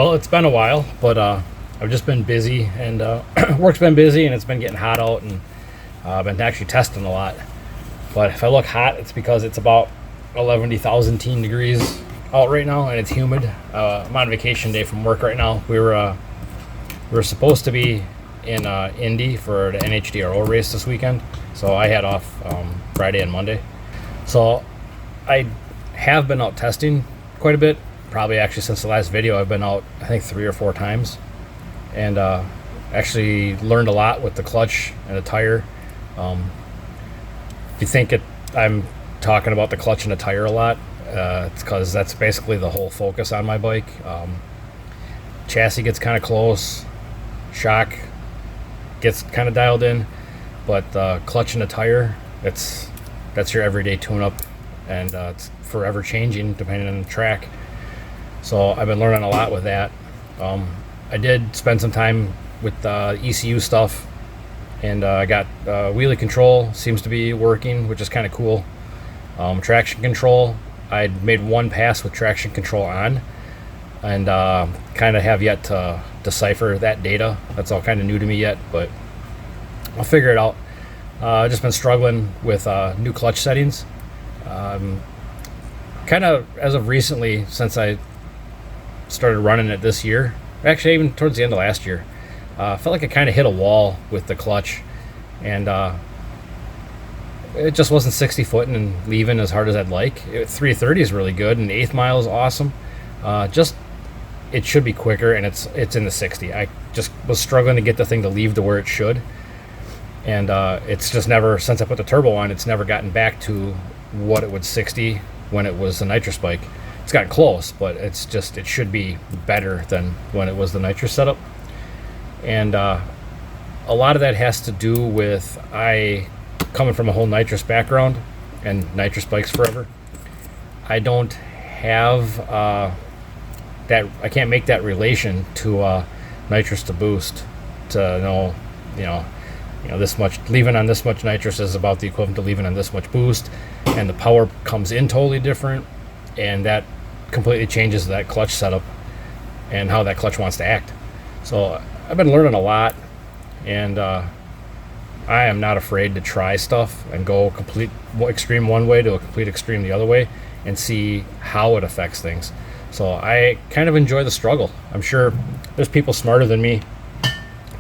Well, it's been a while, but I've just been busy, and work's been busy, and it's been getting hot out, and I've been actually testing a lot. But if I look hot, it's because it's about 11,000 degrees out right now, and it's humid. I'm on vacation day from work right now. We were supposed to be in Indy for the NHDRO race this weekend, so I had off Friday and Monday. So I have been out testing quite a bit. Probably actually since the last video, I've been out I think 3 or 4 times, and actually learned a lot with the clutch and the tire. If you think I'm talking about the clutch and the tire a lot, it's because that's basically the whole focus on my bike. Chassis gets kind of close, shock gets kind of dialed in, but the clutch and the tire, that's your everyday tune-up, and it's forever changing depending on the track. So I've been learning a lot with that. I did spend some time with ECU stuff, and I got wheelie control seems to be working, which is kind of cool. Traction control, I made one pass with traction control on, and kind of have yet to decipher that data. That's all kind of new to me yet, but I'll figure it out. I've just been struggling with new clutch settings. Kind of as of recently, since I started running it this year, actually even towards the end of last year, felt like I kind of hit a wall with the clutch, and it just wasn't 60 footing and leaving as hard as I'd like. 330 is really good, and 8th mile is awesome. Just it should be quicker, and it's in the 60. I just was struggling to get the thing to leave to where it should, and it's just never, since I put the turbo on, it's never gotten back to what it would 60 when it was the nitrous bike. It's gotten close, but it should be better than when it was the nitrous setup. And a lot of that has to do with I coming from a whole nitrous background and nitrous bikes forever. I don't have that. I can't make that relation to nitrous to boost to know, this much leaving on this much nitrous is about the equivalent to leaving on this much boost, and the power comes in totally different, and that completely changes that clutch setup and how that clutch wants to act. So I've been learning a lot, and I am not afraid to try stuff and go complete extreme one way to a complete extreme the other way and see how it affects things. So I kind of enjoy the struggle. I'm sure there's people smarter than me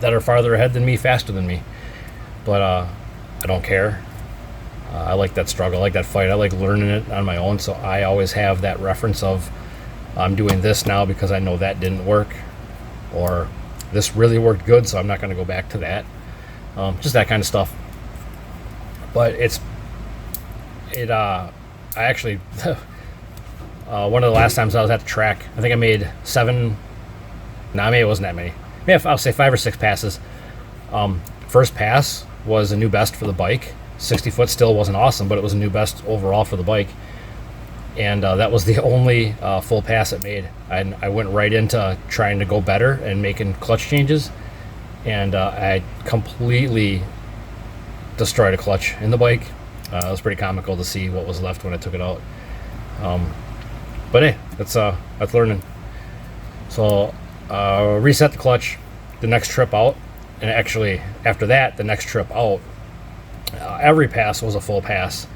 that are farther ahead than me, faster than me, but I don't care. I like that struggle, I like that fight, I like learning it on my own, so I always have that reference of I'm doing this now because I know that didn't work, or this really worked good, so I'm not going to go back to that. Just that kind of stuff. But I actually one of the last times I was at the track, I think I made 7, maybe it wasn't that many, maybe I'll say 5 or 6 passes. First pass was a new best for the bike. 60 foot still wasn't awesome, but it was a new best overall for the bike, and that was the only full pass it made. I went right into trying to go better and making clutch changes, and I completely destroyed a clutch in the bike. It was pretty comical to see what was left when I took it out, but hey, that's learning. So reset the clutch the next trip out, and actually after that, the next trip out, every pass was a full pass,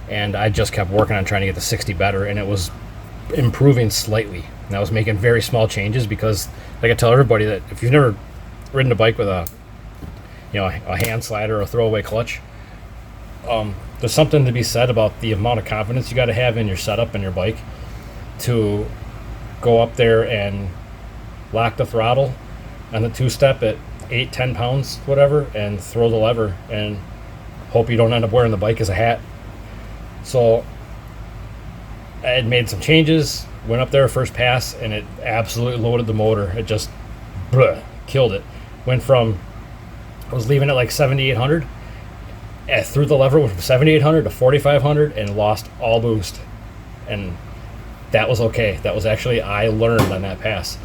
and I just kept working on trying to get the 60 better, and it was improving slightly, and I was making very small changes because, like I tell everybody, that if you've never ridden a bike with a hand slider or a throwaway clutch, there's something to be said about the amount of confidence you got to have in your setup and your bike to go up there and lock the throttle on the 2-step at 8-10 pounds whatever, and throw the lever and hope you don't end up wearing the bike as a hat. So I had made some changes, went up there first pass, and it absolutely loaded the motor. It just killed it. Went from, I was leaving at like 7,800, threw the lever from 7,800 to 4,500 and lost all boost. And that was okay. That was actually, I learned on that pass.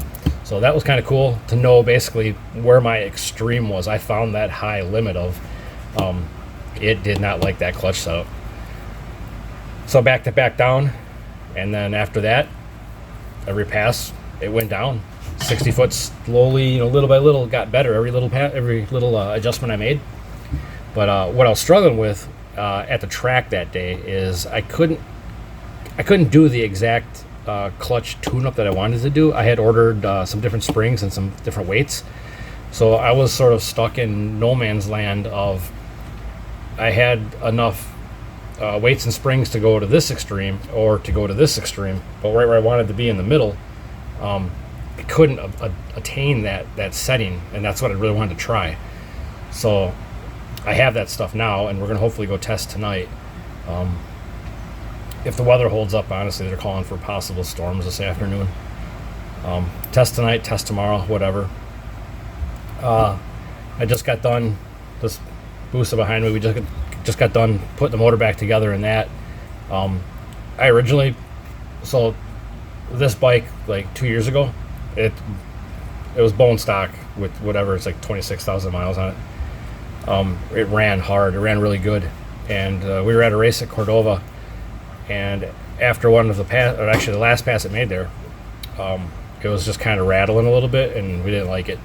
So that was kind of cool to know basically where my extreme was. I found that high limit of it did not like that clutch setup. So back down, and then after that, every pass it went down. 60 foot slowly, little by little, got better. Every little adjustment I made. But what I was struggling with at the track that day is I couldn't do the exact clutch tune-up that I wanted to do. I had ordered some different springs and some different weights, so I was sort of stuck in no man's land of I had enough weights and springs to go to this extreme or to go to this extreme, but right where I wanted to be in the middle, I couldn't attain that setting, and that's what I really wanted to try. So I have that stuff now, and we're going to hopefully go test tonight. If the weather holds up, honestly, they're calling for possible storms this afternoon. Test tonight, test tomorrow, whatever. I just got done, this booster behind me, we just got done putting the motor back together in that. I originally, so this bike, like 2 years ago, it was bone stock with whatever, it's like 26,000 miles on it. It ran hard, it ran really good. And we were at a race at Cordova, and after one of the pass, or actually the last pass it made there, it was just kind of rattling a little bit, and we didn't like it.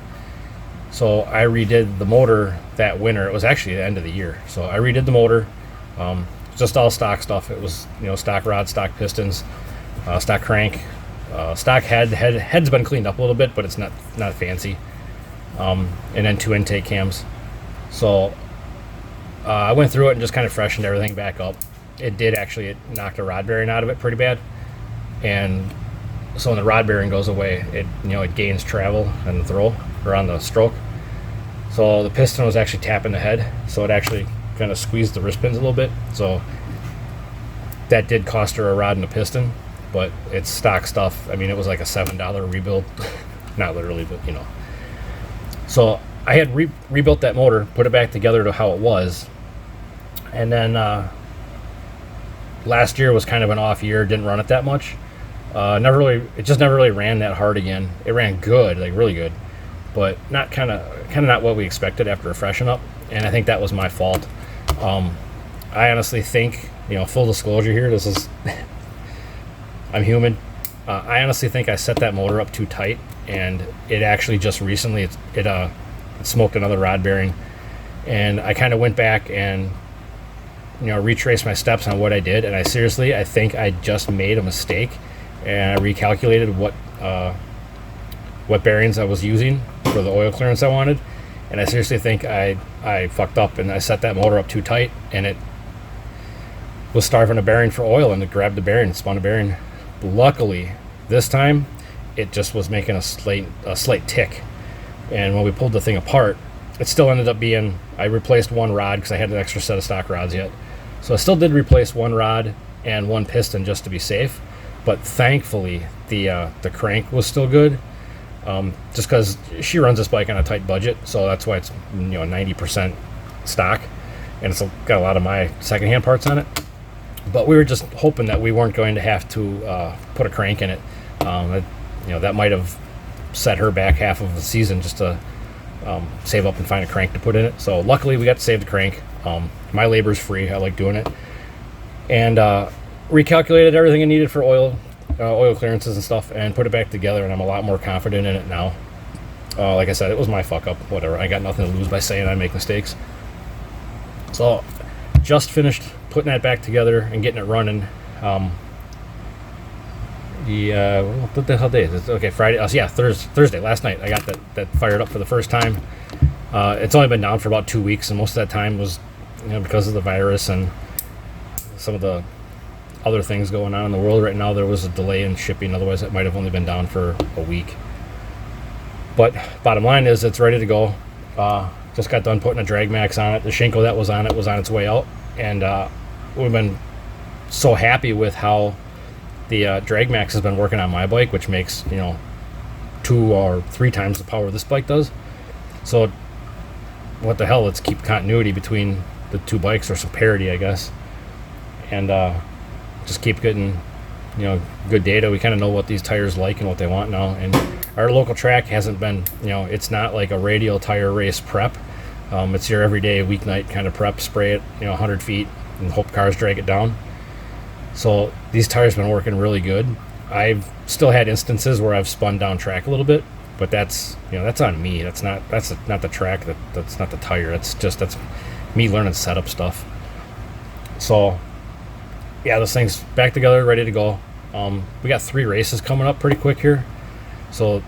So I redid the motor that winter. It was actually the end of the year. So I redid the motor, just all stock stuff. It was, stock rod, stock pistons, stock crank, stock head's been cleaned up a little bit, but it's not fancy. And then 2 intake cams. So I went through it and just kind of freshened everything back up. It knocked a rod bearing out of it pretty bad. And so when the rod bearing goes away, it gains travel on the throw or on the stroke. So the piston was actually tapping the head, so it actually kind of squeezed the wrist pins a little bit. So that did cost her a rod and a piston, but it's stock stuff. I mean, it was like a $7 rebuild, not literally, but So I had rebuilt that motor, put it back together to how it was, and then last year was kind of an off year. Didn't run it that much. It just never really ran that hard again. It ran good, like really good, but not kind of not what we expected after a freshen up. And I think that was my fault. I honestly think, full disclosure here, this is I'm human. I honestly think I set that motor up too tight, and it actually just recently it smoked another rod bearing, and I kind of went back and retraced my steps on what I did, and I think I just made a mistake, and I recalculated what bearings I was using for the oil clearance I wanted, and I seriously think I fucked up, and I set that motor up too tight, and it was starving a bearing for oil, and it grabbed the bearing and spun a bearing. Luckily, this time it just was making a slight tick, and when we pulled the thing apart, it still ended up being, I replaced one rod because I had an extra set of stock rods yet, so I still did replace one rod and one piston just to be safe. But thankfully the crank was still good, just because she runs this bike on a tight budget, so that's why it's 90% stock, and it's got a lot of my secondhand parts on it. But we were just hoping that we weren't going to have to put a crank in it. That might have set her back half of the season just to save up and find a crank to put in it. So luckily we got to save the crank. My labor's free. I like doing it. And recalculated everything I needed for oil clearances and stuff, and put it back together, and I'm a lot more confident in it now. Like I said, it was my fuck up. Whatever. I got nothing to lose by saying I make mistakes. So just finished putting that back together and getting it running. What the hell day is it? Okay, Friday. Thursday. Last night I got that fired up for the first time. It's only been down for about 2 weeks, and most of that time was because of the virus and some of the other things going on in the world right now. There was a delay in shipping, otherwise it might have only been down for a week. But bottom line is it's ready to go. Just got done putting a drag max on it. The Shinko that was on it was on its way out, and we've been so happy with how the drag max has been working on my bike, which makes 2 or 3 times the power this bike does. So what the hell, let's keep continuity between the two bikes, or some parity, I guess, and just keep getting good data. We kind of know what these tires like and what they want now, and our local track hasn't been, it's not like a radial tire race prep. It's your everyday weeknight kind of prep. Spray it 100 feet and hope cars drag it down. So these tires been working really good. I've still had instances where I've spun down track a little bit, but that's that's on me. That's not the track. That's not the tire. That's me learning setup stuff. So yeah, this thing's back together, ready to go. We got 3 races coming up pretty quick here, so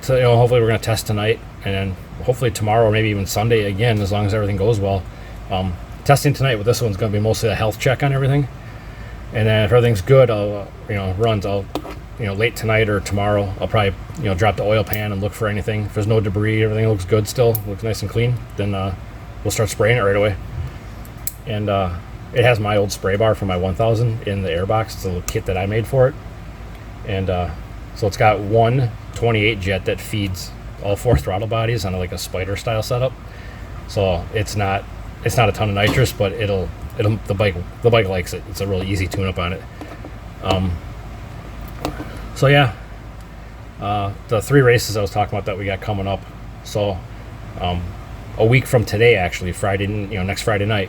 hopefully we're gonna test tonight, and then hopefully tomorrow or maybe even Sunday again, as long as everything goes well. Testing tonight with this one's gonna be mostly a health check on everything, and then if everything's good, I'll runs. I'll late tonight or tomorrow, I'll probably drop the oil pan and look for anything. If there's no debris, everything looks good still, looks nice and clean, then we'll start spraying it right away. And it has my old spray bar from my 1000 in the airbox. It's a little kit that I made for it, and so it's got one 28 jet that feeds all 4 throttle bodies on like a spider style setup. So it's not a ton of nitrous, but the bike likes it. It's a really easy tune up on it. So yeah, the 3 races I was talking about that we got coming up. So a week from today, actually, Friday, next Friday night,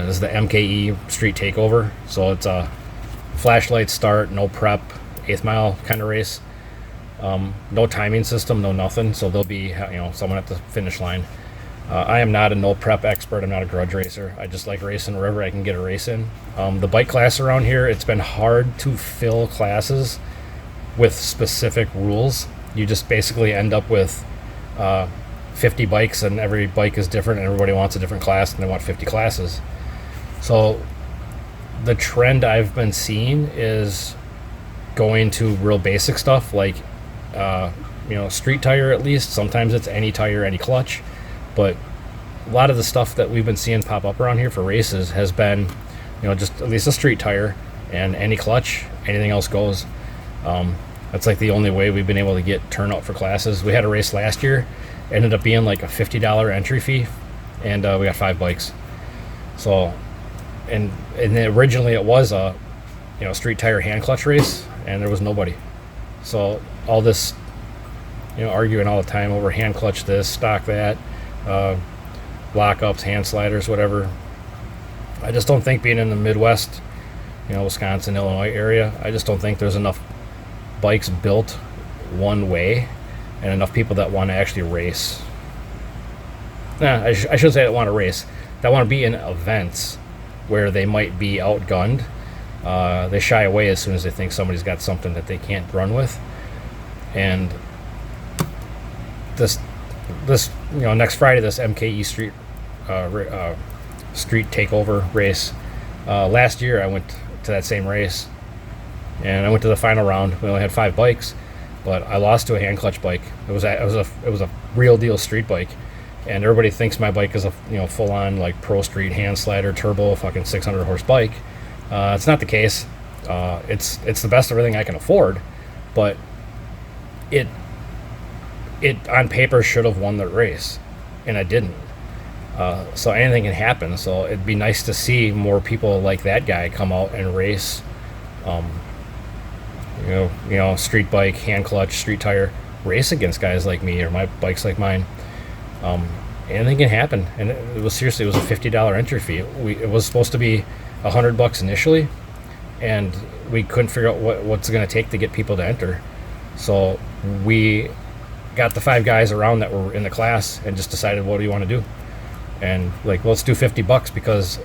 is the MKE Street Takeover. So it's a flashlight start, no prep, 8th mile kind of race. No timing system, no nothing. So there'll be someone at the finish line. I am not a no prep expert. I'm not a grudge racer. I just like racing wherever I can get a race in. The bike class around here, it's been hard to fill classes with specific rules. You just basically end up with 50 bikes, and every bike is different, and everybody wants a different class, and they want 50 classes. So the trend I've been seeing is going to real basic stuff like street tire, at least. Sometimes it's any tire, any clutch. But a lot of the stuff that we've been seeing pop up around here for races has been, just at least a street tire and any clutch. Anything else goes. That's like the only way we've been able to get turnout for classes. We had a race last year, ended up being like a $50 entry fee, and we got 5 bikes. So, and originally it was a street tire hand clutch race, and there was nobody. So all this, arguing all the time over hand clutch this, stock that. Lockups, hand sliders, whatever. I just don't think, being in the Midwest, Wisconsin, Illinois area, I just don't think there's enough bikes built one way and enough people that want to actually race. I should say that want to race, that want to be in events where they might be outgunned. They shy away as soon as they think somebody's got something that they can't run with. And this next Friday, this MKE Street Street Takeover race. Last year I went to that same race, and I went to the final round. We only had 5 bikes, but I lost to a hand clutch bike. It was a real deal street bike, and everybody thinks my bike is a full on like pro street hand slider turbo fucking 600 horse bike. It's not the case. It's the best of everything I can afford, but it on paper should have won the race, and I didn't. So anything can happen. So it'd be nice to see more people like that guy come out and race. Street bike, hand clutch, street tire, race against guys like me or my bikes like mine. Anything can happen, and it was a $50 entry fee. It was supposed to be $100 initially, and we couldn't figure out what's going to take to get people to enter. So we got the 5 guys around that were in the class and just decided, what do you want to do? And let's do $50, because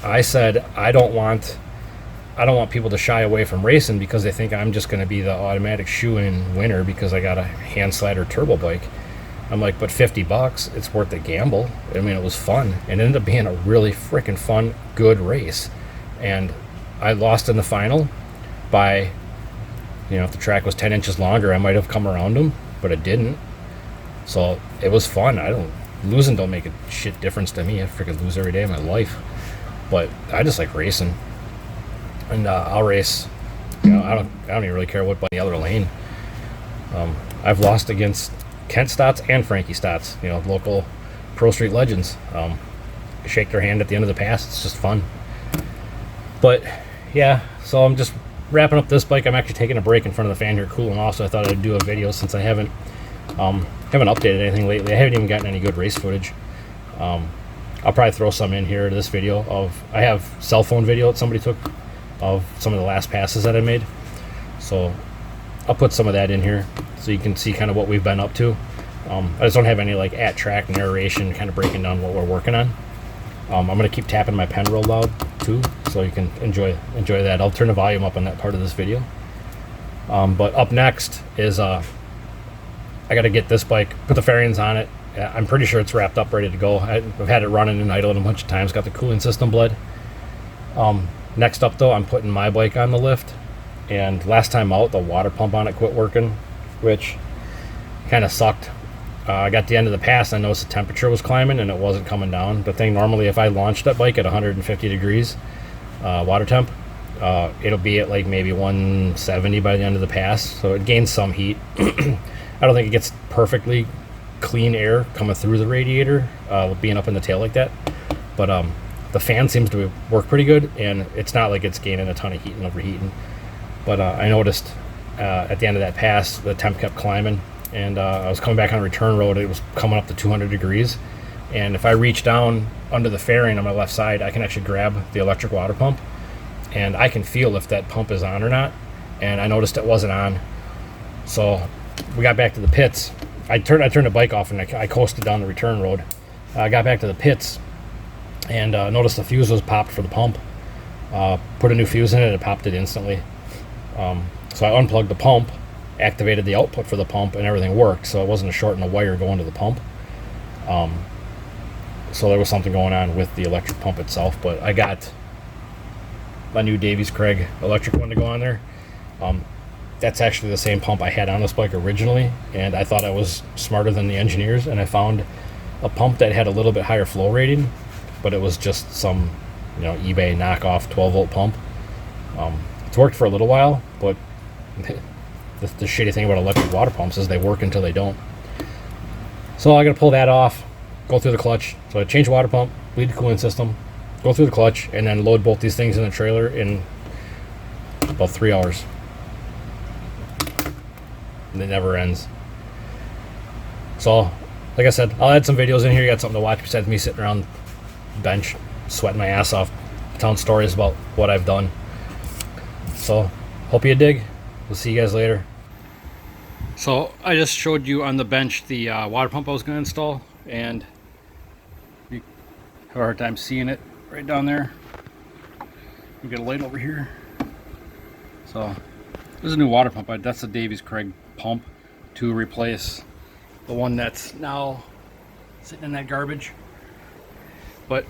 I said I don't want people to shy away from racing because they think I'm just going to be the automatic shoe-in winner because I got a hand slider turbo bike. I'm like, but $50, it's worth the gamble. I mean, it was fun. It ended up being a really freaking fun, good race. And I lost in the final by, if the track was 10 inches longer, I might have come around them, but it didn't. So it was fun. Losing don't make a shit difference to me. I freaking lose every day of my life. But I just like racing. And I'll race. I don't even really care what by the other lane. I've lost against Kent Stotts and Frankie Stotts, local pro street legends. Shake their hand at the end of the pass. It's just fun. But yeah, so I'm just wrapping up this bike. I'm actually taking a break in front of the fan here, cooling off. So I thought I'd do a video since I haven't updated anything lately. I haven't even gotten any good race footage. I'll probably throw some in here to this video I have cell phone video that somebody took of some of the last passes that I made. So I'll put some of that in here so you can see kind of what we've been up to. I just don't have any like at track narration kind of breaking down what we're working on. I'm going to keep tapping my pen real loud too, so you can enjoy that. I'll turn the volume up on that part of this video. But up next is I got to get this bike, put the fairings on it. I'm pretty sure it's wrapped up, ready to go. I've had it running and idling a bunch of times, got the cooling system bled. Next up though, I'm putting my bike on the lift. And last time out, the water pump on it quit working, which kind of sucked. I got to the end of the pass, I noticed the temperature was climbing and it wasn't coming down. The thing, normally if I launched that bike at 150 degrees water temp, it'll be at like maybe 170 by the end of the pass, so it gains some heat. I don't think it gets perfectly clean air coming through the radiator being up in the tail like that, but the fan seems to work pretty good, and it's not like it's gaining a ton of heat and overheating. But I noticed at the end of that pass the temp kept climbing, and I was coming back on a return road. It was coming up to 200 degrees, and if I reach down under the fairing on my left side, I can actually grab the electric water pump, and I can feel if that pump is on or not. And I noticed it wasn't on, so we got back to the pits. I turned the bike off and I coasted down the return road. I got back to the pits and noticed the fuse was popped for the pump. Put a new fuse in it, it popped it instantly. So I unplugged the pump, activated the output for the pump, and everything worked. So it wasn't a short in a wire going to the pump. So there was something going on with the electric pump itself, but I got my new Davies Craig electric one to go on there. That's actually the same pump I had on this bike originally, and I thought I was smarter than the engineers, and I found a pump that had a little bit higher flow rating, but it was just some, eBay knockoff 12-volt pump. It's worked for a little while, but the shitty thing about electric water pumps is they work until they don't. So I got to pull that off, go through the clutch. So I change the water pump, bleed the cooling system, go through the clutch, and then load both these things in the trailer in about 3 hours. And it never ends. So, like I said, I'll add some videos in here. You got something to watch besides me sitting around the bench, sweating my ass off, telling stories about what I've done. So, hope you dig. We'll see you guys later. So, I just showed you on the bench the water pump I was going to install, and you have a hard time seeing it right down there. We got a light over here. So, this is a new water pump. That's the Davies Craig pump to replace the one that's now sitting in that garbage. But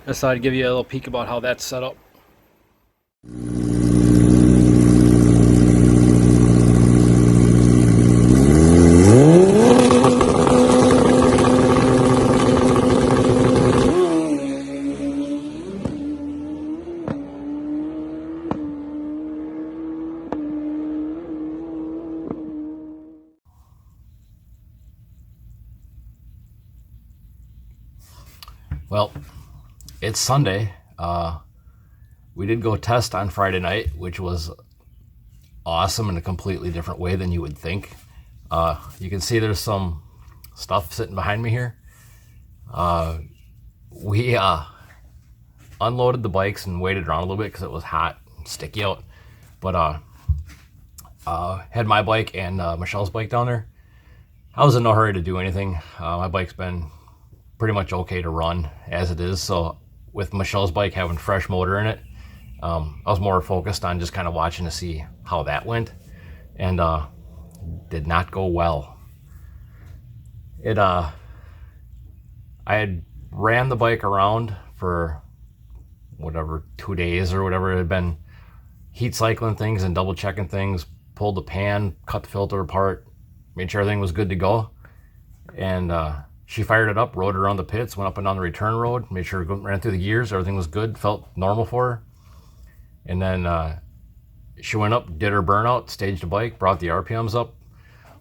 just thought I'd give you a little peek about how that's set up. Well, it's Sunday. We did go test on Friday night, which was awesome in a completely different way than you would think. You can see there's some stuff sitting behind me here. We unloaded the bikes and waited around a little bit because it was hot and sticky out. But had my bike and Michelle's bike down there. I was in no hurry to do anything. My bike's been pretty much okay to run as it is, so with Michelle's bike having fresh motor in it, I was more focused on just kind of watching to see how that went, and did not go well. I had ran the bike around for whatever 2 days or whatever. It had been heat cycling things and double checking things, pulled the pan, cut the filter apart, made sure everything was good to go, and she fired it up, rode it around the pits, went up and down the return road, made sure it ran through the gears, everything was good, felt normal for her. And then she went up, did her burnout, staged the bike, brought the RPMs up,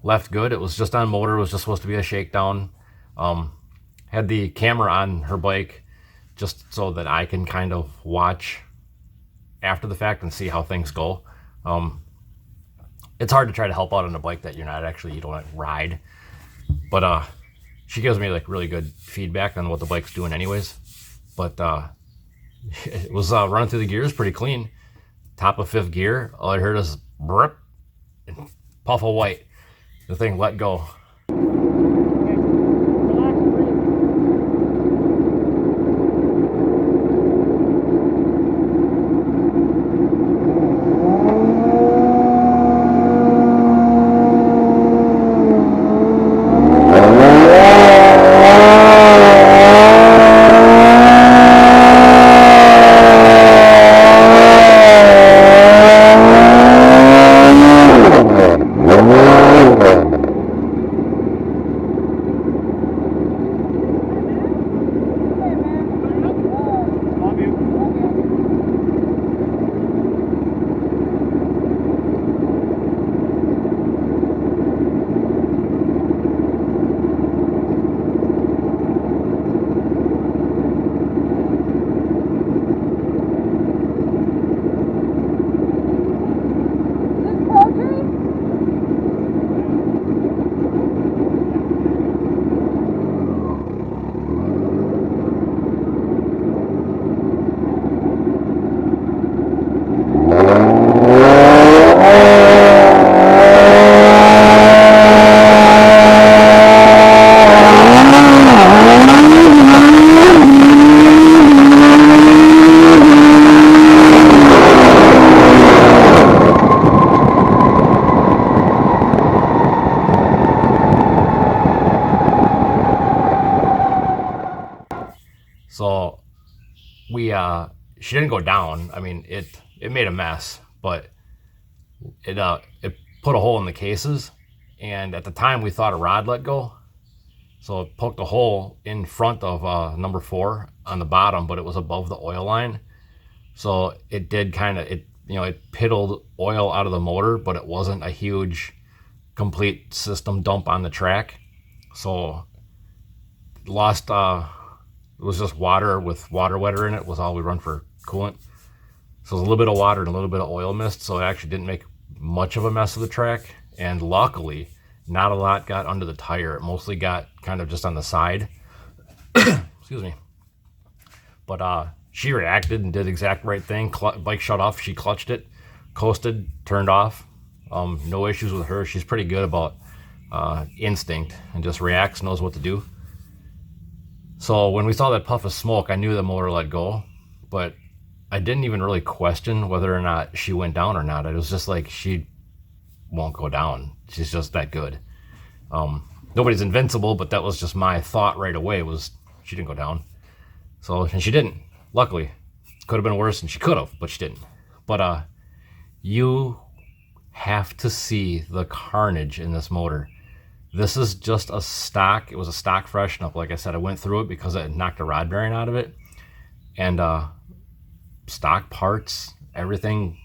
left good. It was just on motor, it was just supposed to be a shakedown. Had the camera on her bike just so that I can kind of watch after the fact and see how things go. It's hard to try to help out on a bike that you don't ride. But she gives me like really good feedback on what the bike's doing anyways. But it was running through the gears pretty clean. Top of 5th gear, all I heard is brrp, and puff of white. The thing let go. So she didn't go down. I mean, it made a mess, but it put a hole in the cases. And at the time, we thought a rod let go, so it poked a hole in front of number 4 on the bottom, but it was above the oil line. So it did it piddled oil out of the motor, but it wasn't a huge, complete system dump on the track. So lost. It was just water with water wetter in it was all we run for coolant. So it was a little bit of water and a little bit of oil mist. So it actually didn't make much of a mess of the track. And luckily, not a lot got under the tire. It mostly got kind of just on the side. Excuse me. But she reacted and did the exact right thing. Bike shut off. She clutched it, coasted, turned off. No issues with her. She's pretty good about instinct and just reacts, knows what to do. So when we saw that puff of smoke, I knew the motor let go, but I didn't even really question whether or not she went down or not. It was just like, she won't go down. She's just that good. Nobody's invincible, but that was just my thought right away, was she didn't go down. So, and she didn't, luckily. Could have been worse, and she could have, but she didn't. But you have to see the carnage in this motor. This is just a stock. It was a stock freshen up. Like I said, I went through it because I knocked a rod bearing out of it. And stock parts, everything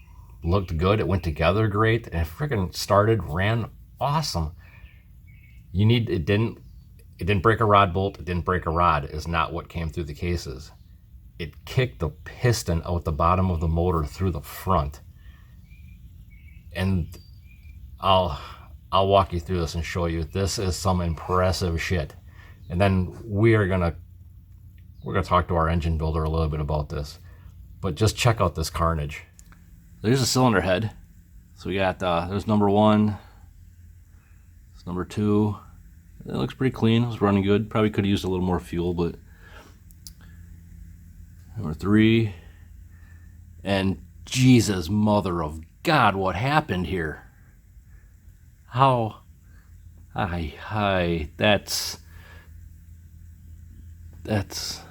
looked good. It went together great. And it freaking started, ran awesome. It didn't break a rod bolt. It didn't break a rod is not what came through the cases. It kicked the piston out the bottom of the motor through the front. And I'll walk you through this and show you. This is some impressive shit. And then we're gonna talk to our engine builder a little bit about this. But just check out this carnage. There's a cylinder head. So we got there's number 1. There's number 2. It looks pretty clean. It was running good. Probably could have used a little more fuel, but number 3. And Jesus, mother of God, what happened here? How? That's, that's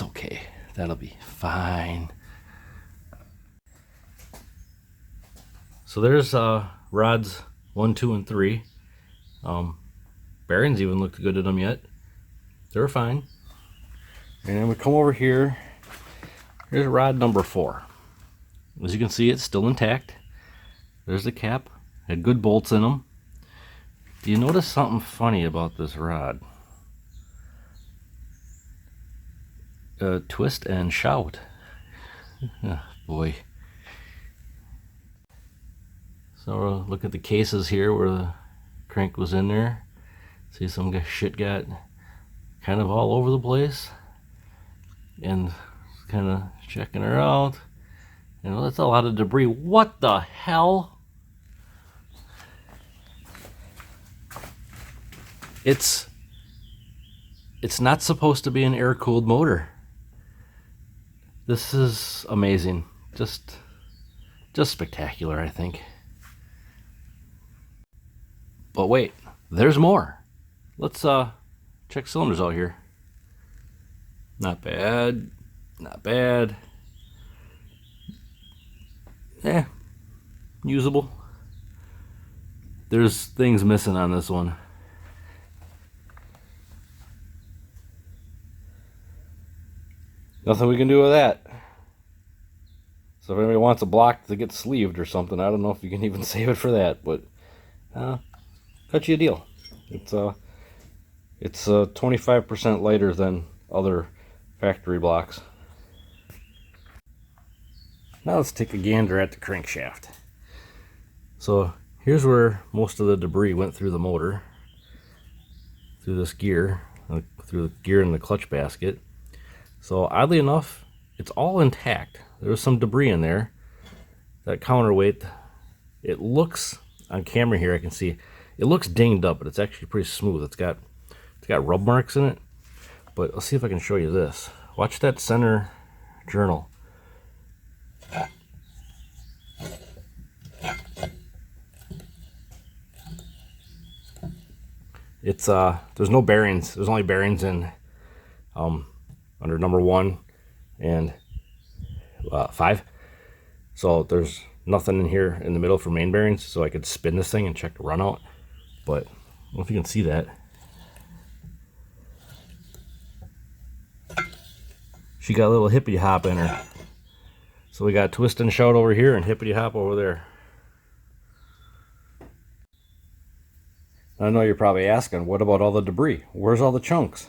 okay. That'll be fine. So there's rods 1, 2, and 3. Bearings even looked good at them yet. They were fine. And then we come over here. Here's rod number 4. As you can see, it's still intact. There's the cap. Had good bolts in them. Do you notice something funny about this rod? Twist and shout. Oh, boy. So look at the cases here where the crank was in there. See, some shit got kind of all over the place. And kind of checking her out. You know, that's a lot of debris. What the hell? It's not supposed to be an air-cooled motor. This is amazing. Just spectacular, I think. But wait, there's more. Let's check cylinders out here. Not bad. Not bad. Usable. There's things missing on this one. Nothing we can do with that. So if anybody wants a block to get sleeved or something, I don't know if you can even save it for that, but cut you a deal. It's 25% lighter than other factory blocks. Now let's take a gander at the crankshaft. So here's where most of the debris went through the motor, through this gear, through the gear in the clutch basket. So oddly enough, it's all intact. There was some debris in there. That counterweight, it looks, on camera here I can see, it looks dinged up, but it's actually pretty smooth. It's got rub marks in it. But let's see if I can show you this. Watch that center journal. It's there's no bearings. There's only bearings in under number 1 and 5. So there's nothing in here in the middle for main bearings, so I could spin this thing and check the run out. But I don't know if you can see that. She got a little hippity hop in her. So we got twist and shout over here and hippity hop over there. I know you're probably asking, what about all the debris? Where's all the chunks?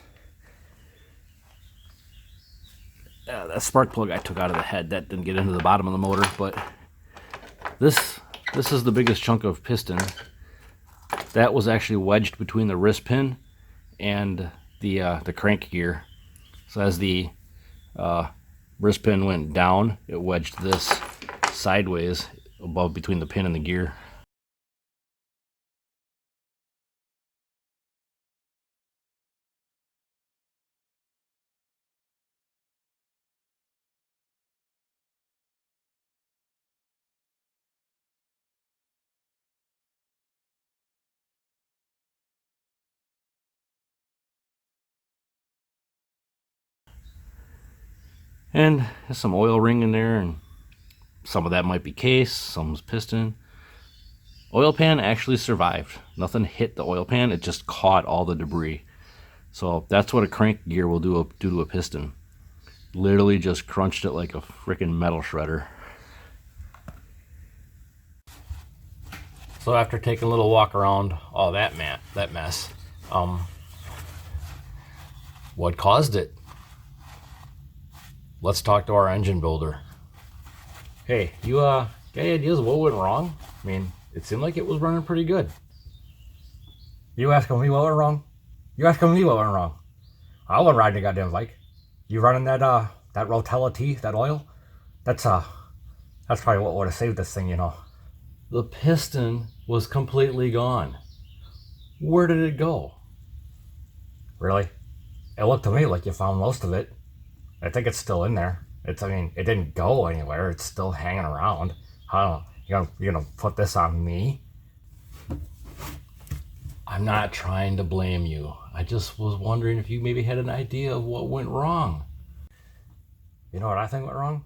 That spark plug I took out of the head, that didn't get into the bottom of the motor, but this is the biggest chunk of piston. That was actually wedged between the wrist pin and the crank gear. So as the wrist pin went down, it wedged this sideways above between the pin and the gear. And there's some oil ring in there, and some of that might be case, some's piston. Oil pan actually survived. Nothing hit the oil pan, it just caught all the debris. So that's what a crank gear will do to a piston. Literally just crunched it like a freaking metal shredder. So after taking a little walk around all that mess, what caused it? Let's talk to our engine builder. Hey, you got any ideas of what went wrong? I mean, it seemed like it was running pretty good. You asking me what went wrong? You asking me what went wrong? I wasn't riding the goddamn bike. You running that Rotella T, that oil? That's probably what would have saved this thing, you know. The piston was completely gone. Where did it go? Really? It looked to me like you found most of it. I think it's still in there. I mean, it didn't go anywhere. It's still hanging around. I don't know. You're gonna put this on me? I'm not trying to blame you. I just was wondering if you maybe had an idea of what went wrong. You know what I think went wrong?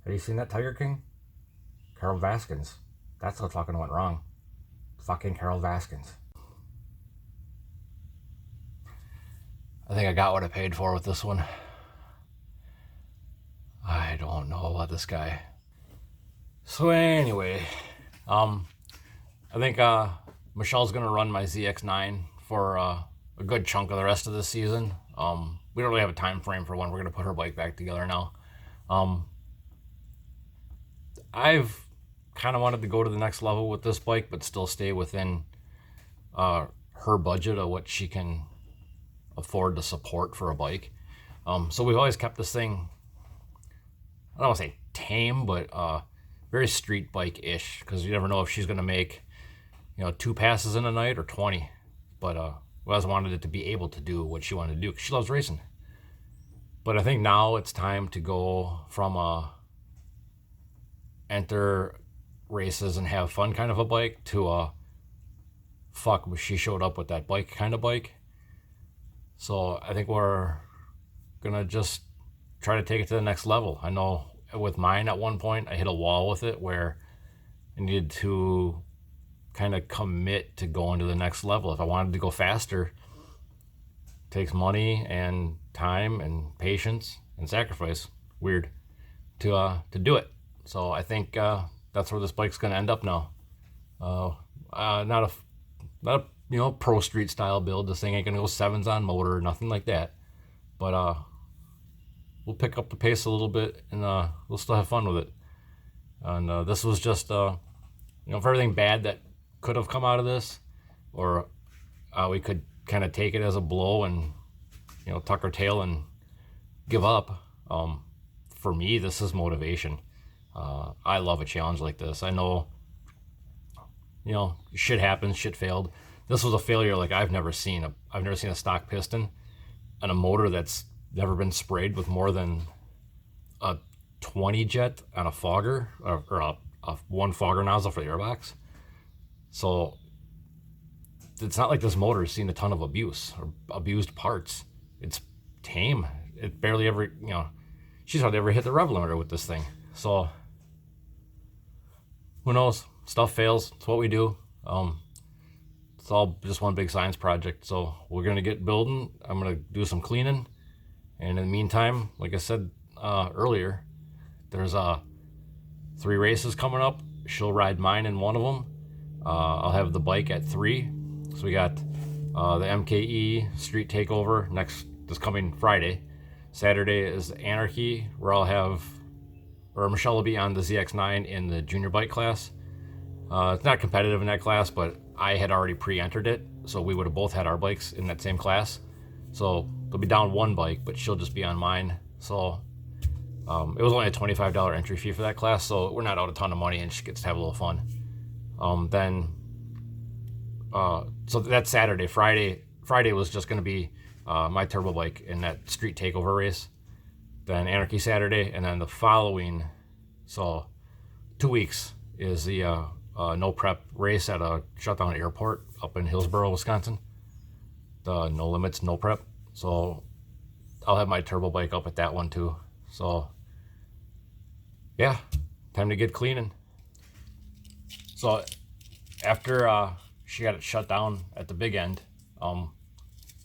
Have you seen that Tiger King? Carol Baskins. That's what fucking went wrong. Fucking Carol Baskins. I think I got what I paid for with this one. I don't know about this guy. So anyway, I think Michelle's gonna run my ZX9 for a good chunk of the rest of the season. We don't really have a time frame for when we're gonna put her bike back together now. I've kind of wanted to go to the next level with this bike, but still stay within her budget of what she can afford to support for a bike. So we've always kept this thing, I don't want to say tame, but very street bike-ish, because you never know if she's going to make, 2 passes in a night or 20. But I always wanted it to be able to do what she wanted to do, because she loves racing. But I think now it's time to go from enter races and have fun kind of a bike to fuck, she showed up with that bike kind of bike. So I think we're gonna just try to take it to the next level. I know with mine at one point I hit a wall with it where I needed to kind of commit to going to the next level. If I wanted to go faster, it takes money and time and patience and sacrifice. Weird to do it. So I think that's where this bike's gonna end up now. Not a pro street style build. This thing ain't gonna go 7s on motor, nothing like that. But we'll pick up the pace a little bit, and we'll still have fun with it. And this was just for everything bad that could have come out of this, or we could kind of take it as a blow and tuck our tail and give up. For me, this is motivation. I love a challenge like this. I know, shit happens, shit failed. This was a failure like I've never seen. I've never seen a stock piston and a motor that's never been sprayed with more than a 20 jet on a fogger, or a one fogger nozzle for the airbox. So it's not like this motor has seen a ton of abuse or abused parts. It's tame. It barely ever, she's hardly ever hit the rev limiter with this thing. So who knows? Stuff fails. It's what we do. It's all just one big science project. So we're gonna get building. I'm gonna do some cleaning, and in the meantime, like I said earlier, there's 3 races coming up. She'll ride mine in one of them. I'll have the bike at 3. So we got the MKE Street Takeover this coming Friday. Saturday is Anarchy, where Michelle will be on the ZX9 in the junior bike class. It's not competitive in that class, but I had already pre-entered it, so we would have both had our bikes in that same class. So they'll be down one bike, but she'll just be on mine. So it was only a $25 entry fee for that class, so we're not out a ton of money, and she gets to have a little fun. So that's Saturday. Friday was just going to be my turbo bike in that street takeover race. Then Anarchy Saturday, and then the following, so 2 weeks, is the no prep race at a shutdown airport up in Hillsboro, Wisconsin. The no limits, no prep. So I'll have my turbo bike up at that one too. So yeah, time to get cleaning. So after she got it shut down at the big end, like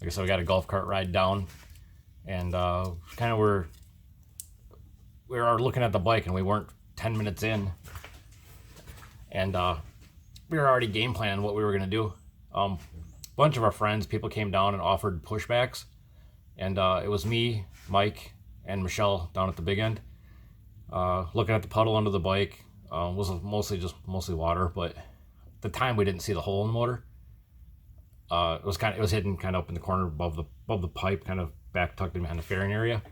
I said, we got a golf cart ride down, and kind of we were looking at the bike, and we weren't 10 minutes in, and we were already game planning what we were gonna do. A bunch of our friends, people came down and offered pushbacks, and it was me, Mike, and Michelle down at the big end, looking at the puddle under the bike. Was mostly water, but at the time we didn't see the hole in the motor. It was hidden kind of up in the corner above the pipe, kind of back tucked in behind the fairing area.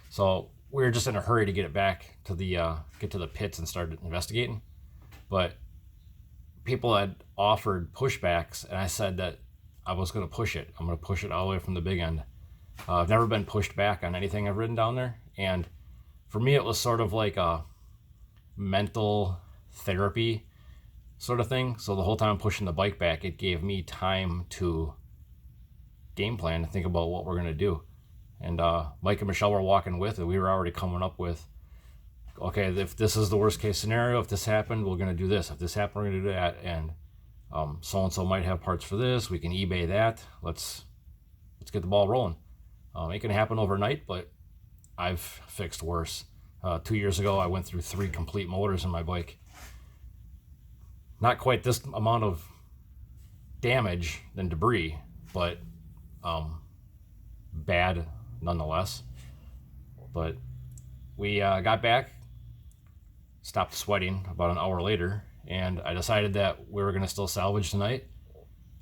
So we were just in a hurry to get it back to get to the pits and start investigating. But people had offered pushbacks, and I said that I was going to push it. I'm going to push it all the way from the big end. I've never been pushed back on anything I've ridden down there, and for me it was sort of like a mental therapy sort of thing. So the whole time I'm pushing the bike back, it gave me time to game plan, to think about what we're going to do. And Mike and Michelle were walking with it. We were already coming up with, okay, if this is the worst case scenario, if this happened, we're going to do this. If this happened, we're going to do that. And so-and-so might have parts for this. We can eBay that. Let's get the ball rolling. It can happen overnight, but I've fixed worse. 2 years ago, I went through 3 complete motors in my bike. Not quite this amount of damage and debris, but bad nonetheless. But we got back, stopped sweating about an hour later, and I decided that we were going to still salvage tonight.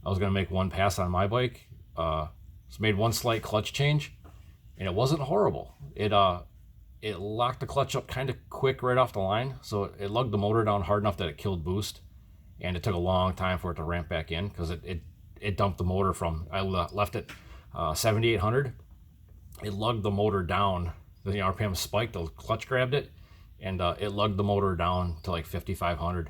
I was going to make one pass on my bike. Just made one slight clutch change, and it wasn't horrible. It it locked the clutch up kind of quick right off the line. So it lugged the motor down hard enough that it killed boost. And it took a long time for it to ramp back in because it dumped the motor from, I left it 7,800. It lugged the motor down. The RPM spiked, the clutch grabbed it, and it lugged the motor down to like 5,500.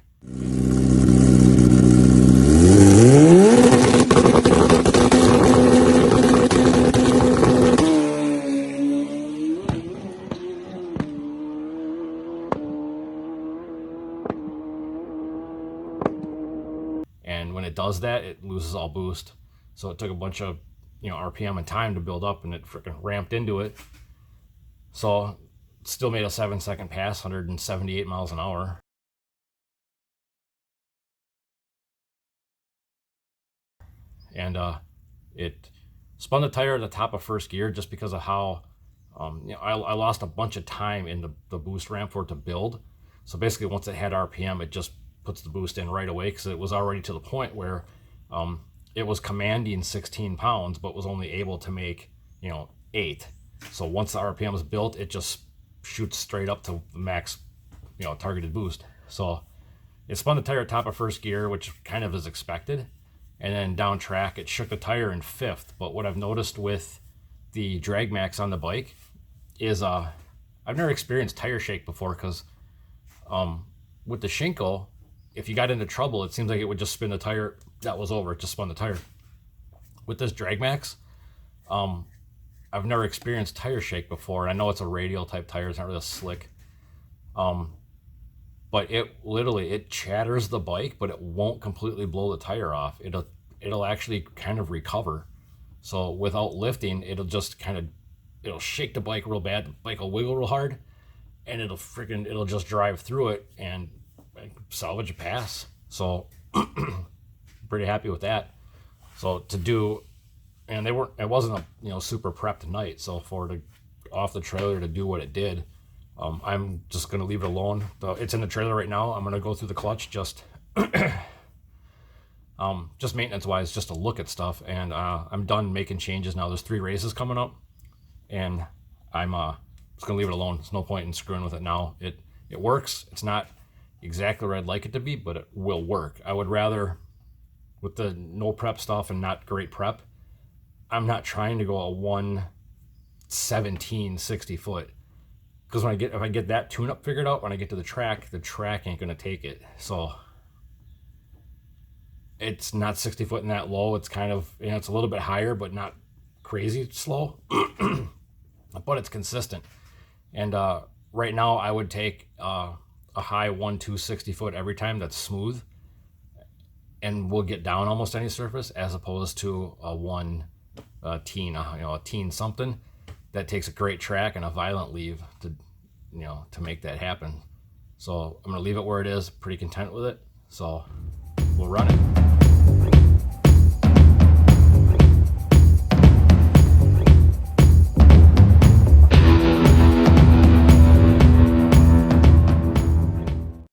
And when it does that, it loses all boost. So it took a bunch of RPM and time to build up, and it freaking ramped into it. So it still made a 7-second pass, 178 miles an hour. And it spun the tire at the top of first gear just because of how I lost a bunch of time in the boost ramp for it to build. So basically, once it had RPM, it just puts the boost in right away because it was already to the point where it was commanding 16 pounds, but was only able to make 8. So once the RPM is built, it just shoots straight up to the max targeted boost. So it spun the tire at top of first gear, which kind of is expected. And then down track, it shook the tire in 5th. But what I've noticed with the drag max on the bike is I've never experienced tire shake before because with the Shinko, if you got into trouble, it seems like it would just spin the tire. That was over. It just spun the tire. With this drag max, I've never experienced tire shake before. I know it's a radial type tire. It's not really slick. But it chatters the bike, but it won't completely blow the tire off. It'll actually kind of recover. So without lifting, it'll just it'll shake the bike real bad. The bike will wiggle real hard, and it'll just drive through it and salvage a pass. So pretty happy with that. So and it wasn't a super prepped night. So for it off the trailer to do what it did, I'm just going to leave it alone. It's in the trailer right now. I'm going to go through the clutch just maintenance wise, just to look at stuff. And I'm done making changes now. There's 3 races coming up, and I'm just going to leave it alone. There's no point in screwing with it now. It works. It's not exactly where I'd like it to be, but it will work. I would rather, with the no prep stuff and not great prep, I'm not trying to go a 117 60 foot. Because if I get that tune-up figured out, when I get to the track ain't gonna take it. So it's not 60 foot and that low. It's kind of, it's a little bit higher, but not crazy slow. But it's consistent. And right now, I would take a high 1-2 foot every time. That's smooth, and we'll get down almost any surface, as opposed to a teen something that takes a great track and a violent leave to make that happen. So I'm gonna leave it where it is. Pretty content with it. So we'll run it.